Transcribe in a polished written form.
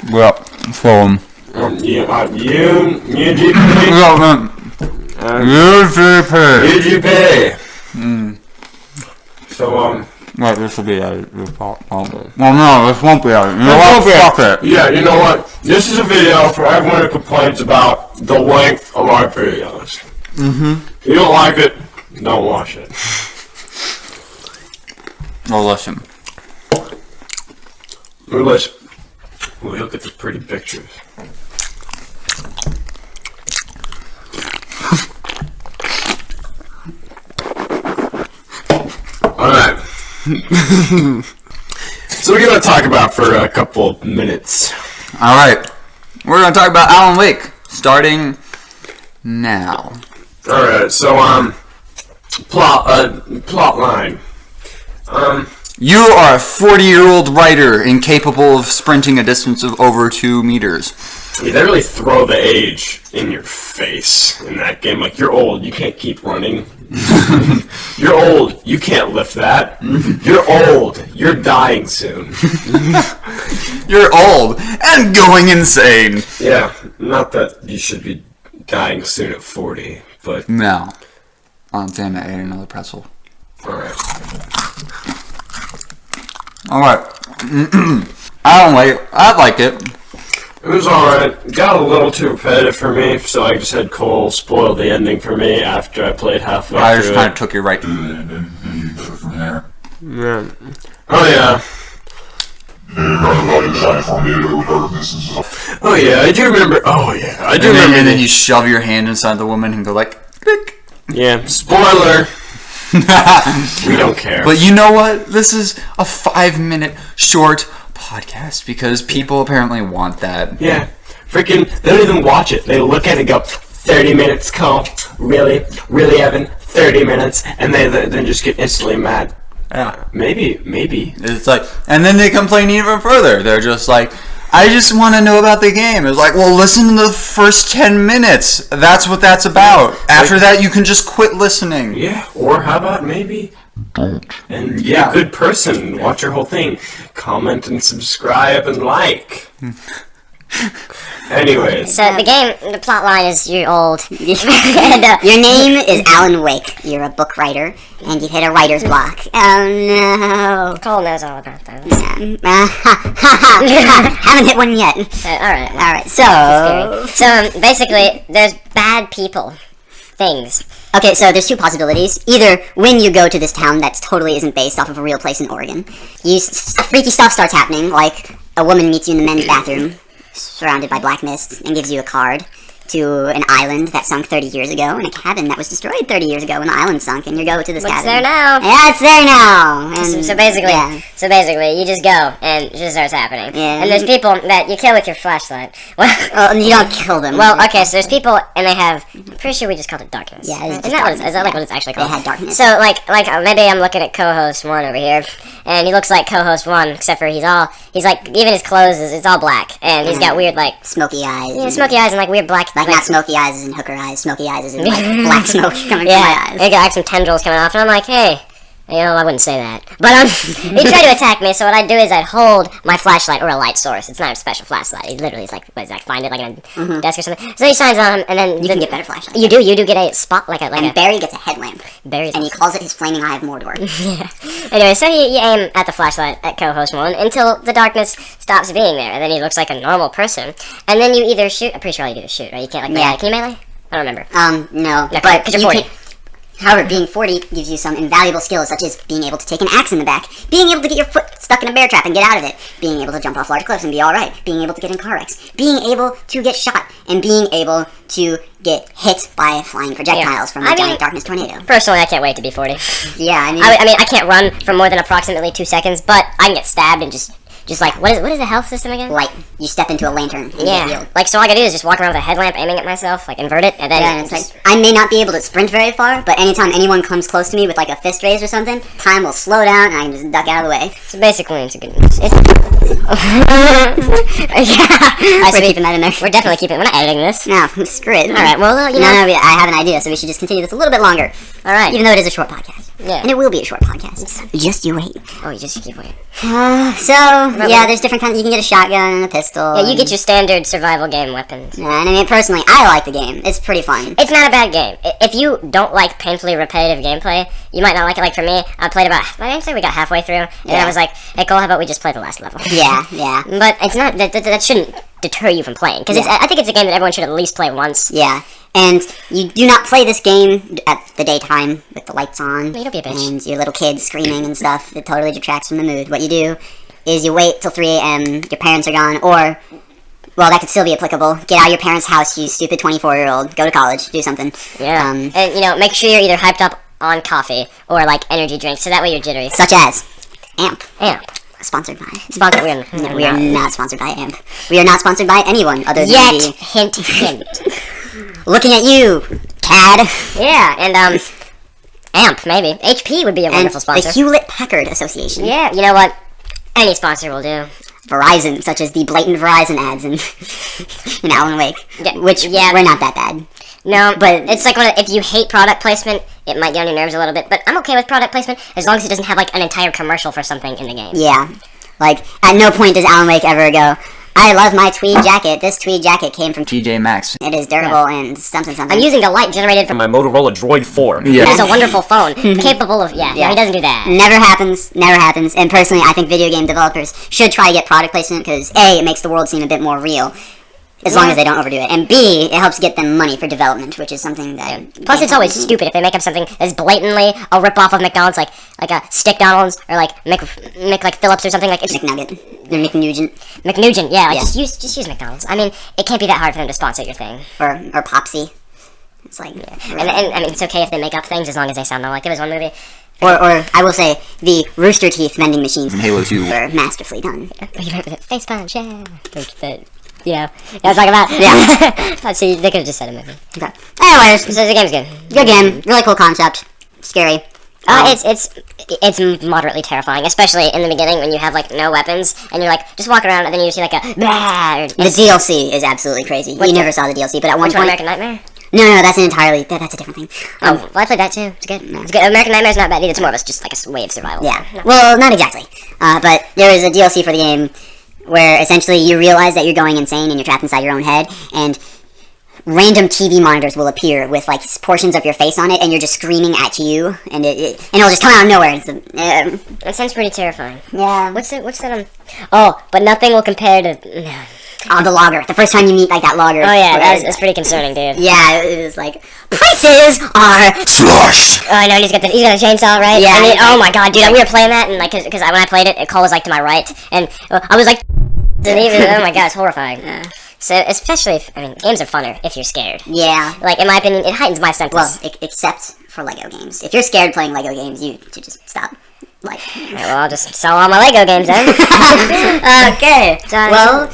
Yep. So UGP. So Wait, this will be added. Well, no, this won't be added. You know what? Fuck it. Yeah, you know what? This is a video for everyone who complains about the length of our videos. If you don't like it, don't watch it. Well, listen. Listen. Look at these pretty pictures. Alright. So we're going to talk about for a couple of minutes. Alright. We're going to talk about Alan Wake. Starting now. Alright, so, plot line. You are a 40-year-old writer incapable of sprinting a distance of over 2 meters. Yeah, they really throw the age in your face in that game. Like, you're old, you can't keep running. You're old, you can't lift that. You're old, you're dying soon. You're old and going insane. Yeah, not that you should be dying soon at 40, but... No. Oh, damn it, I ate another pretzel. Alright. Alright. Alan Wake, I like it. It was alright. Got a little too repetitive for me, so I just had Cole spoil the ending for me after I played halfway I through just kind of took you right to And then you go from there. Yeah. Oh yeah. Oh yeah, I do remember. Oh yeah, I do remember. And then you shove your hand inside the woman and go like, click. Yeah, spoiler. We don't care. But you know what? This is a 5-minute short podcast because people apparently want that. Yeah, freaking, they don't even watch it. They look at it and go, 30 minutes, Cole. Really, Evan? 30 minutes? And they then just get instantly mad. Yeah. Maybe. It's like, and then they complain even further. They're just like, I just want to know about the game. It's like, well, listen to the first 10 minutes. That's what that's about. After that, you can just quit listening. Yeah, or how about maybe Don't. and be a good person. Watch your whole thing. Comment and subscribe and like. Anyways. So the plot line is you're old. And, your name is Alan Wake. You're a book writer, and you hit a writer's block. Oh no. Cole knows all about that. Haven't hit one yet. Alright. So basically, there's bad people. Things. okay, so there's two possibilities. Either when you go to this town that totally isn't based off of a real place in Oregon, freaky stuff starts happening, like a woman meets you in the men's bathroom, surrounded by black mist, and gives you a card to an island that sunk 30 years ago, and a cabin that was destroyed 30 years ago when the island sunk, and you go to this cabin. It's there now. Yeah, it's there now. And So basically, you just go, and it just starts happening. Yeah. And there's people that you kill with your flashlight. Well, you don't kill them. well, okay, so there's people, and they have... I'm pretty sure we just called it darkness. Yeah, it's Is that like what it's actually called? They had darkness. So, maybe I'm looking at co-host 1 over here, and he looks like co-host 1, except for he's like, even his clothes, it's all black, and he's got weird, like... Smoky eyes. Yeah, smoky eyes and, like, weird black... Like, not smoky eyes as in hooker eyes, smoky eyes as in, like, black smoke coming from my eyes. They got, like, some tendrils coming off, and I'm like, hey... You know, I wouldn't say that. But, he tried to attack me, so what I'd do is I'd hold my flashlight, or a light source. It's not a special flashlight. It literally is like, find it, like, in a desk or something. So he shines on him, and then... You can get better flashlights. You do get a spot, and Barry gets a headlamp. Barry's And he calls it his flaming eye of Mordor. Yeah. Anyway, so you aim at the flashlight at co-host 1 until the darkness stops being there, and then he looks like a normal person. And then you either shoot... I'm pretty sure all you do is shoot, right? You can't, like, melee. Can you melee? I don't remember. No. No, But 'cause you're 40. However, being 40 gives you some invaluable skills, such as being able to take an axe in the back, being able to get your foot stuck in a bear trap and get out of it, being able to jump off large cliffs and be alright, being able to get in car wrecks, being able to get shot, and being able to get hit by flying projectiles from a giant darkness tornado. Personally, I can't wait to be 40. Yeah, I mean... I can't run for more than approximately 2 seconds, but I can get stabbed and just like, what is the health system again? Like, you step into a lantern and get healed. Like, so all I gotta do is just walk around with a headlamp aiming at myself, like, invert it, and then... Yeah, and it's like, I may not be able to sprint very far, but anytime anyone comes close to me with, like, a fist raise or something, time will slow down and I can just duck out of the way. So basically, it's a good... We're keeping that in there. We're definitely keeping it. We're not editing this. No, screw it. Alright, well, No, I have an idea, so we should just continue this a little bit longer. Alright. Even though it is a short podcast. Yeah. And it will be a short podcast. Just you wait. Oh, you just keep waiting. There's different kinds. You can get a shotgun and a pistol. Yeah, you get your standard survival game weapons. Yeah, and I mean, personally, I like the game. It's pretty fun. It's not a bad game. If you don't like painfully repetitive gameplay, you might not like it. Like for me, I didn't say we got halfway through, and I was like, hey Cole, how about we just play the last level? Yeah. But it's not, that shouldn't deter you from playing, because I think it's a game that everyone should at least play once. Yeah. And you do not play this game at the daytime with the lights on. No, you don't be a bitch. And your little kids screaming and stuff. It totally detracts from the mood. What you do is you wait till 3 a.m., your parents are gone, or, well, that could still be applicable. Get out of your parents' house, you stupid 24-year-old. Go to college, do something. Yeah. And, make sure you're either hyped up on coffee or, energy drinks, so that way you're jittery. Such as Amp. Sponsored by. We are not sponsored by Amp. We are not sponsored by anyone other than Yet. the... Hint. Looking at you, Cad. Yeah, and, Amp, maybe. HP would be a wonderful sponsor. The Hewlett-Packard Association. Yeah, you know what? Any sponsor will do. Verizon, such as the blatant Verizon ads in Alan Wake. Yeah, which were not that bad. No, but it's like if you hate product placement, it might get on your nerves a little bit. But I'm okay with product placement as long as it doesn't have an entire commercial for something in the game. Yeah, at no point does Alan Wake ever go, I love my tweed jacket. This tweed jacket came from TJ Maxx. It is durable and something. I'm using the light generated from My Motorola Droid 4. Yeah. It is a wonderful phone, capable of, no, he doesn't do that. Never happens. And personally, I think video game developers should try to get product placement because A, it makes the world seem a bit more real. As long as they don't overdo it. And B, it helps get them money for development, which is something that... Plus, it's always stupid if they make up something that's blatantly a rip-off of McDonald's, like a Stickdonald's, or Mc Phillips or something like it's McNugget. Or McNugent. McNugent, yeah. Just use McDonald's. I mean, it can't be that hard for them to sponsor your thing. Or Popsy. It's like... And I mean, it's okay if they make up things as long as they sound like it was one movie. Or I will say, the Rooster Teeth vending machines From Halo 2. were masterfully done. You remember the face punch, yeah. I was talking about. Yeah. See, they could have just said a movie. Okay. Anyways, So the game's good. good game. Really cool concept. Scary. It's moderately terrifying, especially in the beginning when you have no weapons and you're just walk around and then you see a bah. The DLC is absolutely crazy. You never saw the DLC, but at one point... American Nightmare? No, that's that's a different thing. Well, I played that too. It's good. It's good. American Nightmare's not bad either. It's more of just a way of survival. Yeah. Well, not exactly. But there is a DLC for the game where essentially you realize that you're going insane and you're trapped inside your own head, and random TV monitors will appear with portions of your face on it, and you're just screaming at you, and it'll just come out of nowhere. That sounds pretty terrifying. Yeah. What's that? Oh, but nothing will compare to. Oh, the logger. The first time you meet that logger. Oh yeah, that's pretty concerning, dude. Yeah, it was prices are Slashed! Oh, I know he's got a chainsaw, right? Yeah. And oh my god, dude, we were playing that, and because when I played it, Cole was to my right, and I was and even oh my god, it's horrifying. Yeah. So especially games are funner if you're scared. Yeah. In my opinion, it heightens my senses. Well, except for Lego games. If you're scared playing Lego games, you should just stop. Well, I'll just sell all my Lego games then. Okay. Well,